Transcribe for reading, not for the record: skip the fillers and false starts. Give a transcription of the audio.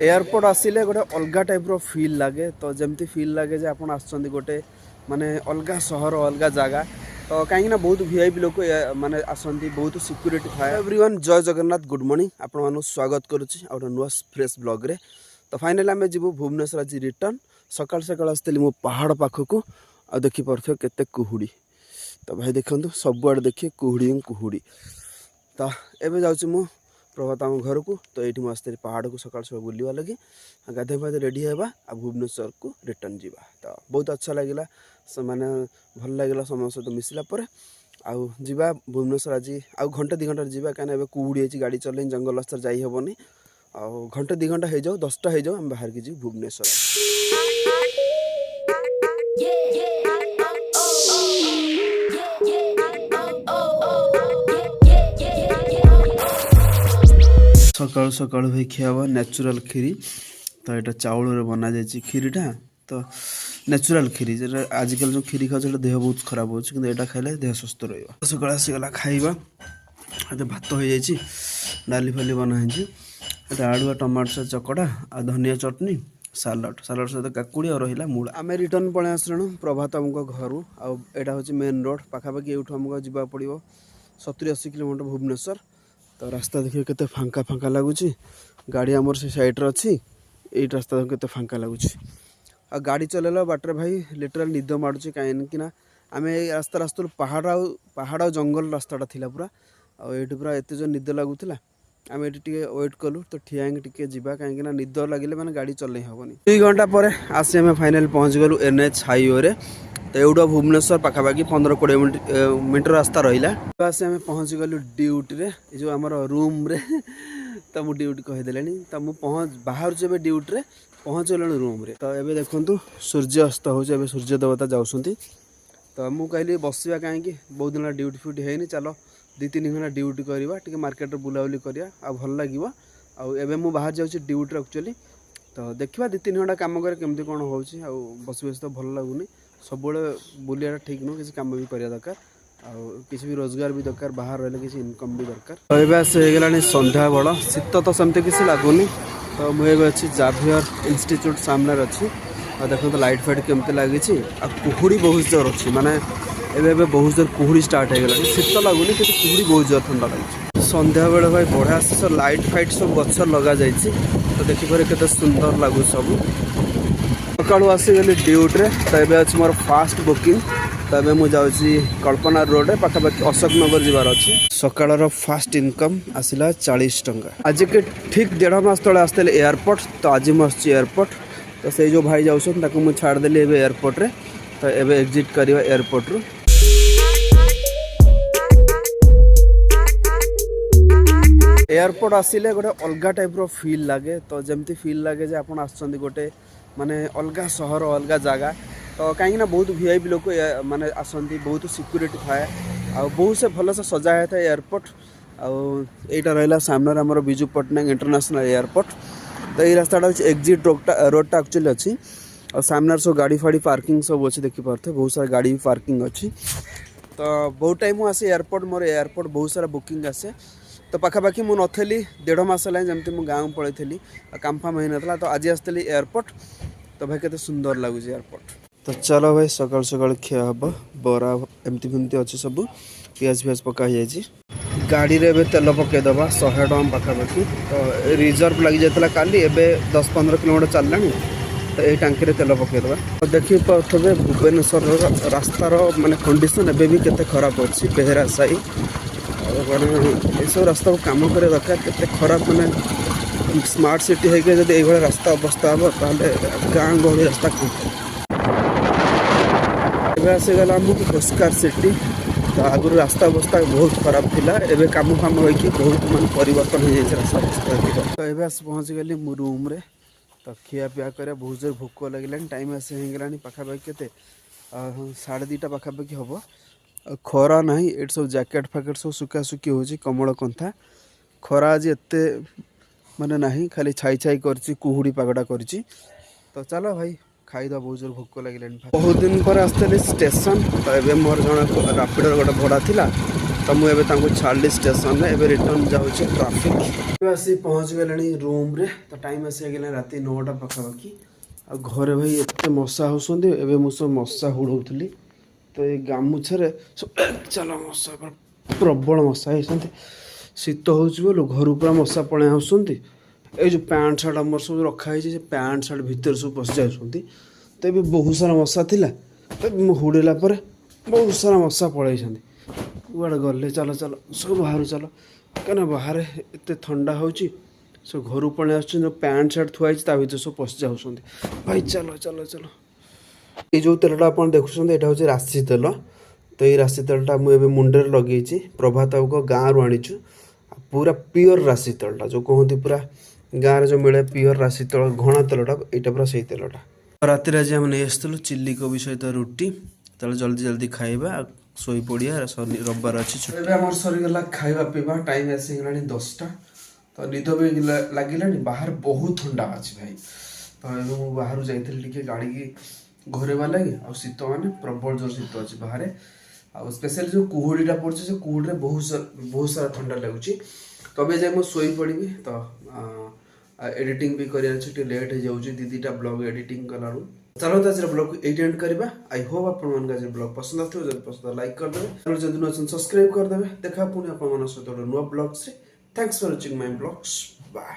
Airport आसिले गोटे अलग type रो feel लगे तो जमती फील लगे जे आपण आछंदी गोटे माने अलग शहर अलग जगह तो कहीं ना बहुत वीआईपी लोक माने आसंती बहुत सिक्योरिटी थाए। एवरीवन जय जगन्नाथ गुड मॉर्निंग आपण मानु स्वागत करुच्ची आ नुआ फ्रेश ब्लॉग रे। तो फाइनली आम जीवु भुवनेश्वर आज रिटर्न सकाल सकाल आसती मो पहाड़ पाखक आ देखी पार्थ केते कुहुड़ी तो भाई देखु सबुआड़े देखिए कुहुड़ी तो एवं जाऊँ मु प्रभात आम घर को तो ये मुझे पहाड़ को सकाल सब बुलवा लगे गाधे फाधे रेडी होगा आ भुवनेश्वर को रिटर्न जावा तो बहुत अच्छा लगे माने भल लगे समय सहित मिसला आउ जीवा भुवनेश्वर आज आउ घंटे 2 घंटा जावा कहीं कुहुड़ी गाड़ी चल जंगल रास्ता जाई हेनी आ घंटे 2 घंटा हो जाऊ 10टा हो जाऊ आम बाहर की जी भुवनेश्वर। सकाल सकाल भाई खियावा नेचुरल खीरी तो यहाँ चाउल बना जाए खीरीटा तो नेचुरल खीरी आजिकल जो खीरी खाऊ देह बहुत खराब हो खाइले देह सुस्थ रहा। सकाल आसीगला खाइबा भात हो जाए डाली फाली बनाई आलुआ टमाटर चकड़ा आ धनिया चटनी सालाड सहित काकुड़ी और रहा मूला। आम रिटर्न पड़े आसलु प्रभात आम घर आटा हूँ मेन रोड पाखापाखि ये आमको जवा पड़ो 70-80 किलोमीटर भुवनेश्वर। तो रास्ता देखिए केते फांका फांका लगुच गाड़ी आमर से साइड रे अच्छी ये रास्ता केते फांका लगुच आ गाड़ी चलेला बाटर भाई लिटराल निद मारुची कहीं आम रास्ता रास्ता पहाड़ जंगल रास्ताटा थिला पूरा आठ पूरा एत जो निद लगुला आम ये वेट कलु तो ठिया टे जा कहीं निद लगे मैंने गाड़ी चल हेनी 2 घंटा पर आसी आम फाइनाल पहुँच गलु NH हाईवे तो एवढा भुवनेश्वर पाखापाखि 15-20 मिनट रास्ता रहा बस आम पहुँच गलु ड्यूटी रे जो आम रूम रे तो मुझे ड्यूटी कहीदे तो मुझे बाहर जब ड्यूटी रे पहुँच गलु रूम रे तो ये देखु सूर्य अस्त हो सूर्य देवता जाऊँगी तो मुझे कहली बसवा कहीं बहुत दिन ड्यूटी फ्यूटी है चलो 2-3 घंटा ड्यूटी करवा टे मार्केट बुलाबुली करा आ भल लगे आबे मु बाहर जाऊँ ड्यूटी एक्चुअली तो देखा 2-3 घंटा कम कर केमती कौन हो बस बस तो भल लगुनि सब बुलिया ठीक नुह किसी कम भी करा दरकार किसी भी रोजगार भी दरकार बाहर रही किसी इनकम भी दरकार। तो ये आसगला संध्या बड़ शीत तो सेमती किसी लगुनि तो मुझे अच्छी जाभियर इंस्टीट्यूट सामने अच्छी और देखो तो लाइट फाइट केमती लगी कुहुड़ी बहुत जोर अच्छी माने एबे बहुत जोर कुहुड़ी स्टार्ट हो गला शीत लगुनि कि कुहुड़ी बहुत जोर ठंडा लगे संध्या बेले भाई बढ़िया से लाइट फाइट सब गच लगा जाइए तो देखिए केते सुंदर लगू सब सकालू आसीगली ड्यूटी रे तो ये अच्छी मोर फास्ट बुकिंग तो ये मुझे जाऊँगी कल्पना रोड रे पाखापाखि अशोक नगर जीवार अच्छी सकाल फास्ट इनकम आसला 40 टंका आज के ठीक 1.5 मास तले आसते एयरपोर्ट तो आज मुझे एयरपोर्ट तो से जो भाई जाऊँ मुझे छाड़देली एयरपोर्ट रे तो ये एग्जिट करवा एयरपोर्ट रू एयरपोर्ट आसिले गोटे अलग टाइप रो फील लगे तो जमती फील लगे जे आपण आछंदी गोटे माने अलग शहर अलग जगह तो कहीं बहुत वीआईपी लोक माने आसंती बहुत सिक्योरिटी थाए आ बहुत से भल से सजा है एयरपोर्ट आईटा रहा सामने आम विजु पट्टनायक इंटरनेशनल एयरपोर्ट तो ये रास्ता एग्जिट रोडटा एक्चुअली अच्छी और सामने सब गाड़ी फाड़ी पार्किंग सब अच्छे देखी पार्थे बहुत सारा गाड़ी भी पार्किंग अच्छी तो बहुत टाइम आसे एयरपोर्ट मोर एयरपोर्ट बहुत सारा बुकिंग आसे तो पाखापाखि मु नथली 1.5 मास है जमती मुझे गाँव पलैली काम फाम होता तो आज आसती एयरपोर्ट तो भाई केते सुंदर लगुच एयरपोर्ट। तो चलो भाई सकाल सकाल खिया हम बरा एमती फमती अच्छे सब पियाज फियाज पका जाइए गाड़ी रे तेल पकईदबा 100 टका पाखापाखि तो रिजर्व लगी जाता काली एबे 10-15 किलोमीटर चलला तो यही टांकी तेल पकईदबा तो देखिए पारे भुवनेश्वर रास्तार माने कंडीशन एबे भी केते खराब अच्छी बेहरा साई ये सब रास्ता को कम कर दरकार केते खराब माने स्मार्ट सिटी है जब ये रास्ता अवस्था हम ताले गाँ गहली रास्ता कौन आसगला आमको परिष्कार सिटी तो आगुरी रास्ता अवस्था बहुत खराब थिला एबे काम फाम हो बहुत मान परिवर्तन हो जाए रास्ता अवस्था तो ये आस पहुँच गली मो रूम रे तो खिया पिया कर बहुत जोर भोक लगे टाइम आस होगा पाखापाखि के 2:30 पाखापाखि हम खरा ना ये सब जैकेट फैकेट सब सुखासुखी हो कमल कंथा खरा आज एते माने नहीं खाली छाई छाई करची कुहुड़ी पागड़ा करची तो चलो भाई खाईदा बहुत जोर भोक लगे बहुत दिन पर आसते स्टेशन तो ये मोर जन रापिडर गोटे भड़ा थिला तो मुझे छाड़ी स्टेशन में एवं रिटर्न जाऊँचे ट्राफिक आसी पहुँच गले रूम रे तो टाइम आसीगला राति 9टा पाखापाखि आ घरे भाई एत मशा होती एवं मुझे मशा हुड़ौली तो ये गामुछे चल मशा प्रबल मशा होती शीत हो घर पूरा मशा पड़े आसुँच ये जो पैंट सार्ट आम सब रखाई से पैंट सार्ट भितर सब पशि जाती तो ये बहुत सारा मशा थिला तो हुड़ेला बहुत सारा मशा पड़े कुआड़े गले चल चल सब बाहर चल क्या बाहर एत ठंडा हो सब घर पड़े आस पैंट सार्ट थुआई भर सब पशि जाऊँ भाई चल चल चल ये जो तेलटा आप देखुं यहाँ हूँ राशि तेल तो ये राशि तेलटा मुझे मुंडे लगे प्रभात बाबू गाँव रू आनीचु पूरा प्योर राशि तेलटा जो कहते पूरा गाँव में जो मिले प्योर राशि तेल घना तेलटा यहाँ पूरा से तेलटा राति आज आम नहीं आसलु चिल्ली कोबी सहित रुटी तो जल्दी जल्दी खाइबा शोई पड़िया रविवार अच्छी छुट्टी आम सरीगला खाइबा पीवा टाइम आसीगला 10टा तो निद भी लगे बाहर बहुत ठंडा अच्छी भाई तो बाहर जाइए गाड़ी की घोरेवा लगे आ शीत मैंने प्रबल जोर शीत अच्छे बाहर आ स्पेशल जो कुहुड़ीटा पड़े से कुहुड़ी बहुत सारा ठंडा लगुच तो अभी जाए मुझे शोई पड़ी तो एडिटिंग भी कर लेट हो जाऊँ दीदीटा ब्लॉग एडिटिंग कला चलो तो आज ब्लॉग को एंड करवा आई होप आप ब्लॉग पसंद आते जब पसंद लाइक करदे जब नुआ सब्सक्राइब करदे देखा पुणी आप सहित नुआ blogs thanks for watching my blogs bye.